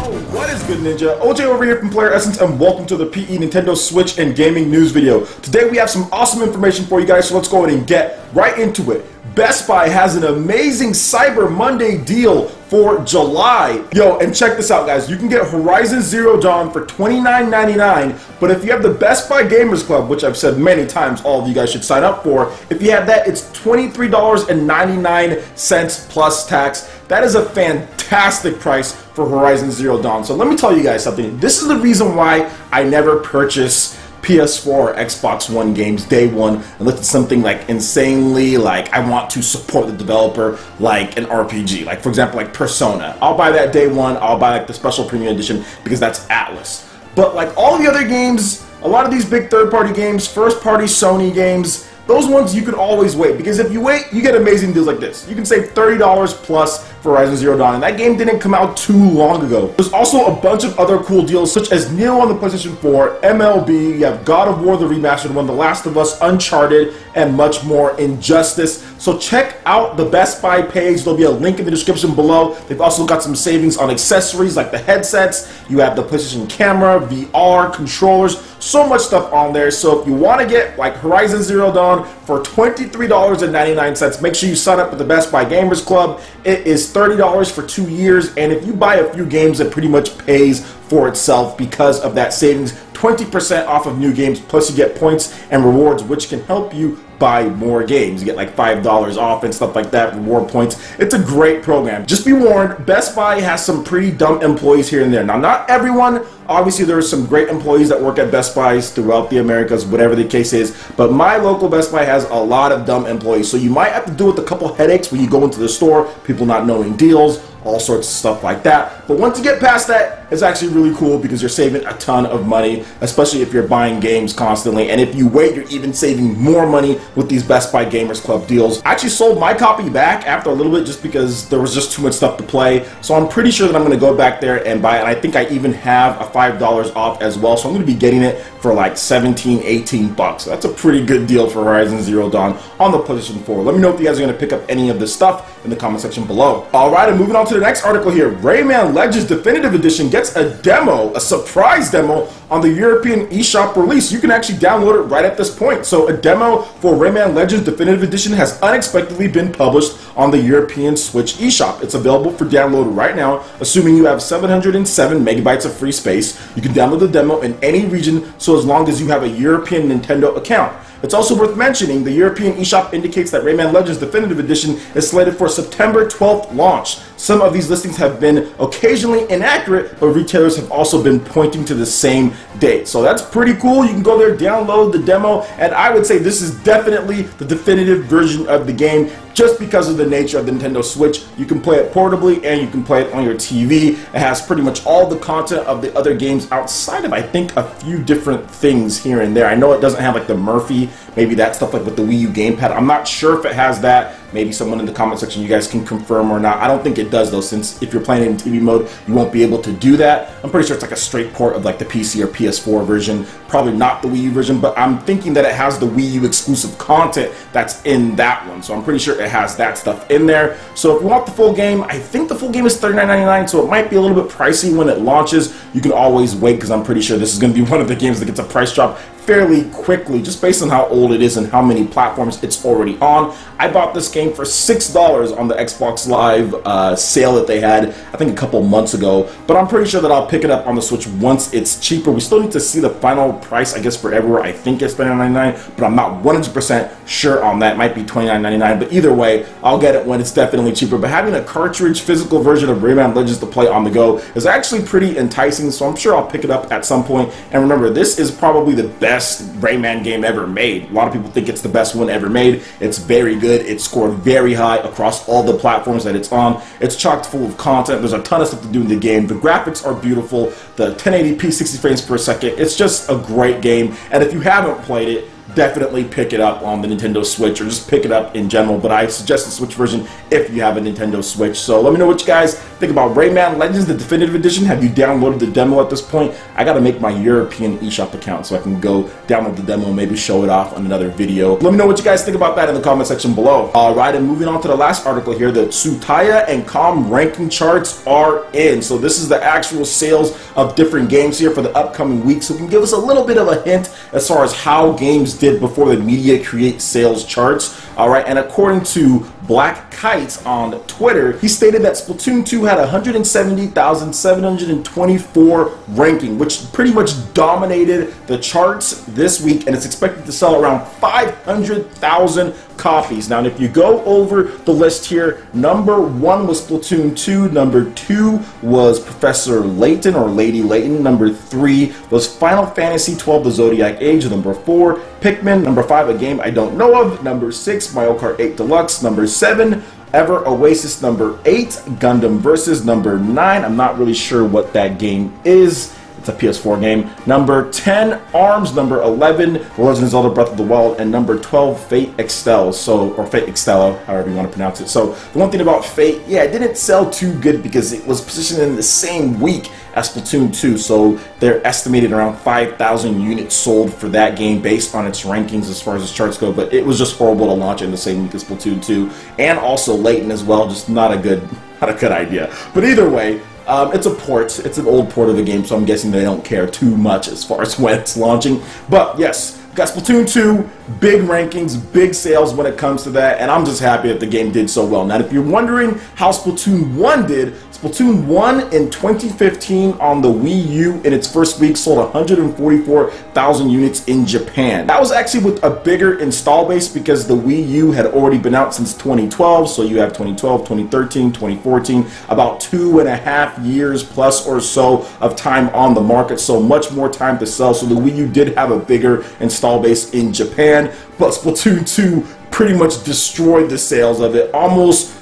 What is good, Ninja? OJ over here from PlayerEssence, and welcome to the PE Nintendo Switch and Gaming News video. Today we have some awesome information for you guys, so let's go ahead and get right into it. Best Buy has an amazing Cyber Monday deal for July. Yo, and check this out, guys. You can get Horizon Zero Dawn for $29.99, but if you have the Best Buy Gamers Club, which I've said many times all of you guys should sign up for, if you have that, it's $23.99 plus tax. That is a fantastic price for Horizon Zero Dawn. So let me tell you guys something. This is the reason why I never purchase PS4 or Xbox One games day one unless it's something like insanely, like I want to support the developer, like an RPG, like for example like Persona. I'll buy that day one. I'll buy like the special premium edition because that's Atlas. But like all the other games, a lot of these big third-party games, first-party Sony games, those ones you can always wait, because if you wait, you get amazing deals like this. You can save $30 plus for Horizon Zero Dawn, and that game didn't come out too long ago. There's also a bunch of other cool deals, such as Neo on the PlayStation 4, MLB, you have God of War the Remastered one, The Last of Us, Uncharted, and much more, Injustice. So check out the Best Buy page. There'll be a link in the description below. They've also got some savings on accessories like the headsets. You have the PlayStation camera, VR, controllers, so much stuff on there. So if you want to get like Horizon Zero Dawn for $23.99, make sure you sign up with the Best Buy Gamers Club. It is $30 for 2 years, and if you buy a few games, it pretty much pays for itself because of that savings. 20% off of new games, plus you get points and rewards, which can help you buy more games. You get like $5 off and stuff like that, reward points. It's a great program. Just be warned, Best Buy has some pretty dumb employees here and there. Now, not everyone. Obviously, there are some great employees that work at Best Buys throughout the Americas, whatever the case is, but my local Best Buy has a lot of dumb employees, so you might have to deal with a couple headaches when you go into the store, people not knowing deals, all sorts of stuff like that. But once you get past that, it's actually really cool because you're saving a ton of money, especially if you're buying games constantly. And if you wait, you're even saving more money with these Best Buy Gamers Club deals. I actually sold my copy back after a little bit just because there was just too much stuff to play. So I'm pretty sure that I'm going to go back there and buy it. And I think I even have a $5 off as well. So I'm going to be getting it for like 17, 18 bucks. So that's a pretty good deal for Horizon Zero Dawn on the PlayStation 4. Let me know if you guys are going to pick up any of this stuff in the comment section below. Alright, and moving on to the next article here. Rayman Legends Definitive Edition gets a demo, a surprise demo on the European eShop release. You can actually download it right at this point. So a demo for Rayman Legends Definitive Edition has unexpectedly been published on the European Switch eShop. It's available for download right now, assuming you have 707 megabytes of free space. You can download the demo in any region, so as long as you have a European Nintendo account. It's also worth mentioning the European eShop indicates that Rayman Legends Definitive Edition is slated for September 12th launch. Some of these listings have been occasionally inaccurate, but retailers have also been pointing to the same date. So that's pretty cool. You can go there, download the demo, and I would say this is definitely the definitive version of the game just because of the nature of the Nintendo Switch. You can play it portably and you can play it on your TV. It has pretty much all the content of the other games outside of, I think, a few different things here and there. I know it doesn't have like the Murphy, maybe that stuff like with the Wii U gamepad. I'm not sure if it has that. Maybe someone in the comment section, you guys can confirm or not. I don't think it does though, since if you're playing it in TV mode, you won't be able to do that. I'm pretty sure it's like a straight port of like the PC or PS4 version. Probably not the Wii U version, but I'm thinking that it has the Wii U exclusive content that's in that one. So I'm pretty sure it has that stuff in there. So if you want the full game, I think the full game is $39.99, so it might be a little bit pricey when it launches. You can always wait because I'm pretty sure this is going to be one of the games that gets a price drop fairly quickly, just based on how old it is and how many platforms it's already on. I bought this game for $6 on the Xbox Live sale that they had, I think a couple months ago, but I'm pretty sure that I'll pick it up on the Switch once it's cheaper. We still need to see the final price, I guess, for everywhere. I think it's $39.99, but I'm not 100% sure on that. It might be $29.99, but either way, I'll get it when it's definitely cheaper. But having a cartridge physical version of Rayman Legends to play on the go is actually pretty enticing, so I'm sure I'll pick it up at some point. And remember, this is probably the best Rayman game ever made. A lot of people think it's the best one ever made. It's very good. It scored very high across all the platforms that it's on. It's chocked full of content. There's a ton of stuff to do in the game. The graphics are beautiful. The 1080p 60 frames per second. It's just a great game. And if you haven't played it, definitely pick it up on the Nintendo Switch, or just pick it up in general, but I suggest the Switch version if you have a Nintendo Switch. So let me know what you guys think about Rayman Legends, the Definitive Edition. Have you downloaded the demo at this point? I gotta make my European eShop account so I can go download the demo and maybe show it off on another video. Let me know what you guys think about that in the comment section below. Alright, and moving on to the last article here, the Tsutaya and Com ranking charts are in. So this is the actual sales of different games here for the upcoming week, so it can give us a little bit of a hint as far as how games did before the media create sales charts. Alright, and according to Black Kite on Twitter, he stated that Splatoon 2 had 170,724 ranking, which pretty much dominated the charts this week, and it's expected to sell around 500,000 copies. Now, if you go over the list here, number 1 was Splatoon 2, number 2 was Professor Layton or Lady Layton, number 3 was Final Fantasy XII The Zodiac Age, number 4 Pikmin, number 5 a game I don't know of, number 6 Mario Kart 8 Deluxe, number 7 Ever Oasis, number 8 Gundam Versus, number 9 I'm not really sure what that game is. It's a PS4 game. Number 10, ARMS. Number 11, The Legend of Zelda Breath of the Wild. And number 12, Fate Extell. So, or Fate Extello, however you want to pronounce it. So, the one thing about Fate, yeah, it didn't sell too good because it was positioned in the same week as Splatoon 2. So, they're estimated around 5,000 units sold for that game based on its rankings as far as its charts go. But it was just horrible to launch in the same week as Splatoon 2. And also Layton as well. Just not a good idea. But either way, it's a port. It's an old port of the game, so I'm guessing they don't care too much as far as when it's launching. But yes, got Splatoon 2, big rankings, big sales when it comes to that, and I'm just happy that the game did so well. Now, if you're wondering how Splatoon 1 did, Splatoon 1 in 2015 on the Wii U in its first week sold 144,000 units in Japan. That was actually with a bigger install base because the Wii U had already been out since 2012, so you have 2012, 2013, 2014, about 2.5 years plus or so of time on the market, so much more time to sell. So the Wii U did have a bigger install base in Japan, but Splatoon 2 pretty much destroyed the sales of it, almost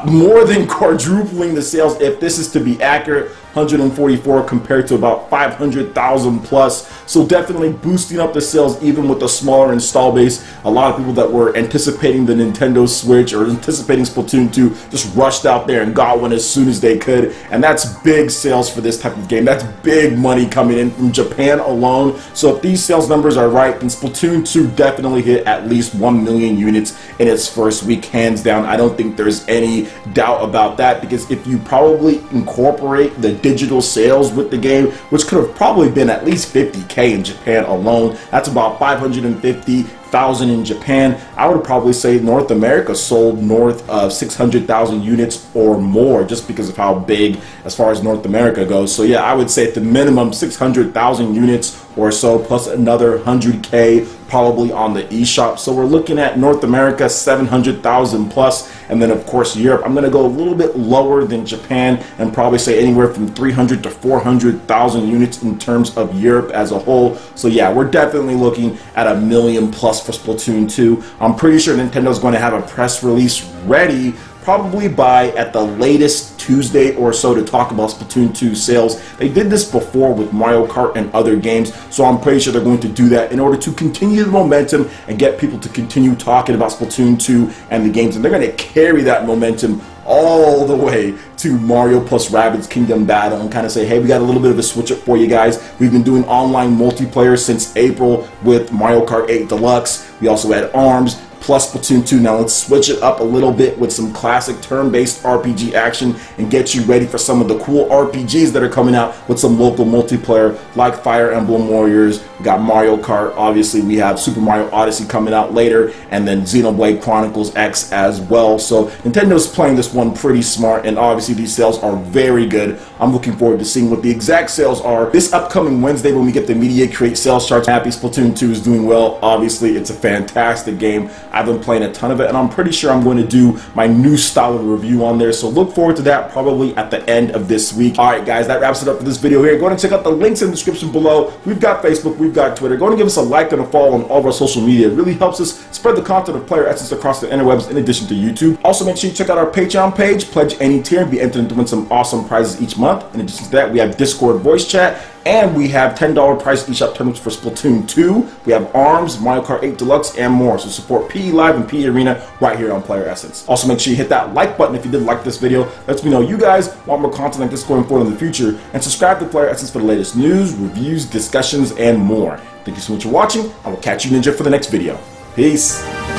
more than quadrupling the sales, if this is to be accurate. 144 compared to about 500,000 plus, so definitely boosting up the sales even with a smaller install base. A lot of people that were anticipating the Nintendo Switch or anticipating Splatoon 2 just rushed out there and got one as soon as they could, and that's big sales for this type of game. That's big money coming in from Japan alone. So if these sales numbers are right, then Splatoon 2 definitely hit at least 1 million units in its first week, hands down. I don't think there's any doubt about that, because if you probably incorporate the digital sales with the game, which could have probably been at least 50K in Japan alone, that's about 550,000 in Japan. I would probably say North America sold north of 600,000 units or more, just because of how big as far as North America goes. So yeah, I would say at the minimum 600,000 units or so, plus another 100K probably on the eShop. So we're looking at North America 700,000 plus, and then of course Europe. I'm going to go a little bit lower than Japan and probably say anywhere from 300 to 400,000 units in terms of Europe as a whole. So yeah, we're definitely looking at 1 million plus for Splatoon 2. I'm pretty sure Nintendo's going to have a press release ready probably by at the latest Tuesday or so to talk about Splatoon 2 sales. They did this before with Mario Kart and other games, so I'm pretty sure they're going to do that in order to continue the momentum and get people to continue talking about Splatoon 2 and the games, and they're going to carry that momentum all the way to Mario plus Rabbids Kingdom Battle and kind of say, hey, we got a little bit of a switch up for you guys. We've been doing online multiplayer since April with Mario Kart 8 Deluxe. We also had ARMS plus Splatoon 2. Now let's switch it up a little bit with some classic turn-based RPG action and get you ready for some of the cool RPGs that are coming out with some local multiplayer like Fire Emblem Warriors. We got Mario Kart, obviously we have Super Mario Odyssey coming out later, and then Xenoblade Chronicles X as well. So Nintendo's playing this one pretty smart, and obviously these sales are very good. I'm looking forward to seeing what the exact sales are this upcoming Wednesday when we get the Media Create sales charts. Happy Splatoon 2 is doing well. Obviously it's a fantastic game. I've been playing a ton of it, and I'm pretty sure I'm going to do my new style of review on there. So look forward to that probably at the end of this week. Alright guys, that wraps it up for this video here. Go ahead and check out the links in the description below. We've got Facebook, we've got Twitter. Go ahead and give us a like and a follow on all of our social media. It really helps us spread the content of PlayerEssence across the interwebs in addition to YouTube. Also make sure you check out our Patreon page. Pledge any tier and be entered to win some awesome prizes each month. In addition to that, we have Discord voice chat, and we have $10 prize each up tournaments for Splatoon 2. We have ARMS, Mario Kart 8 Deluxe, and more. So support PE Live and PE Arena right here on PlayerEssence. Also make sure you hit that like button if you did like this video. Lets me know you guys want more content like this going forward in the future. And subscribe to PlayerEssence for the latest news, reviews, discussions, and more. Thank you so much for watching. I will catch you ninja for the next video. Peace.